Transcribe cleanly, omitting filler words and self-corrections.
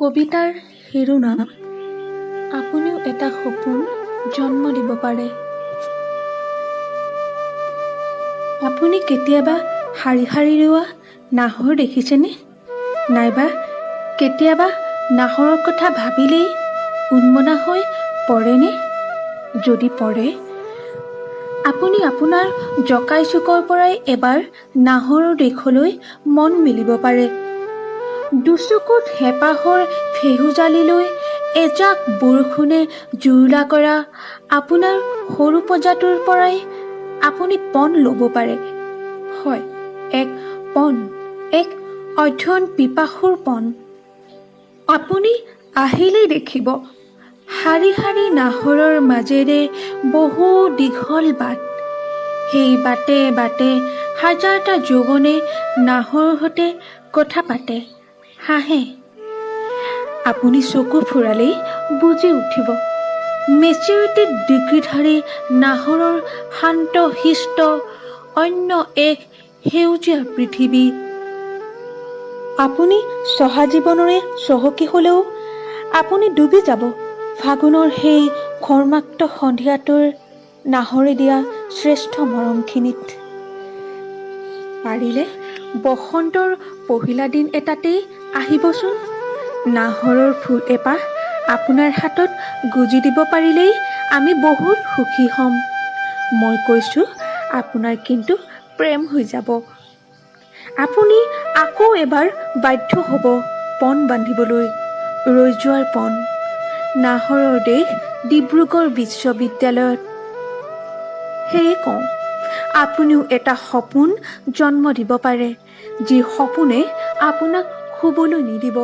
কবিতাৰ শিৰোনাম আপুনিও এটা সপোন জন্ম দিব পাৰে। আপুনি কেতিয়াবা শাৰী শাৰী ৰোৱা নাহৰ দেখিছেনে? নাইবা কেতিয়াবা নাহৰৰ কথা ভাবিলেই উন্মনা হৈ পৰেনে? যদি পৰে, আপুনি আপোনাৰ জকাই চুকৰ পৰাই এবাৰ নাহৰৰ দেশলৈ মন মেলিব পাৰে। দুচকুত হেঁপাহৰ ফেহুজালিলৈ এজাক বৰষুণে জুৰুলা কৰা আপোনাৰ সৰু প্ৰজাটোৰ পৰাই আপুনি পণ ল'ব পাৰে। হয়, এক পণ, এক অধ্যয়ন পিপাসুৰ পণ। আপুনি আহিলেই দেখিব শাৰী শাৰী নাহৰৰ মাজেৰে বহু দীঘল বাট। সেই বাটে বাটে হাজাৰটা যৌৱনে নাহৰৰ সৈতে কথা পাতে, হাঁহে। আপুনি চকু ফুৰালেই বুজি উঠিব মেচিউৰিটি ডিগ্ৰীধাৰী নাহৰৰ শান্ত শিষ্ট অন্য এক সেউজীয়া পৃথিৱী। আপুনি চহা জীৱনৰে চহকী হ'লেও আপুনি ডুবি যাব ফাগুনৰ সেই ঘৰ্মাক্ত সন্ধিয়াটোৰ নাহৰে দিয়া শ্ৰেষ্ঠ মৰমখিনিত। পাৰিলে বসন্তৰ পহিলা দিন এটাতেই আহিবচোন। নাহৰৰ ফুল এপাহ আপোনাৰ হাতত গুজি দিব পাৰিলেই আমি বহুত সুখী হ'ম। মই কৈছোঁ, আপোনাৰ কিন্তু প্ৰেম হৈ যাব। আপুনি আকৌ এবাৰ বাধ্য হ'ব পণ বান্ধিবলৈ, ৰৈ যোৱাৰ পণ। নাহৰৰ দেশ ডিব্ৰুগড় বিশ্ববিদ্যালয়ত। সেয়ে কওঁ, আপুনিও এটা সপোন জন্ম দিব পাৰে, যি সপোনে আপোনাক শুবলৈ নিদিব।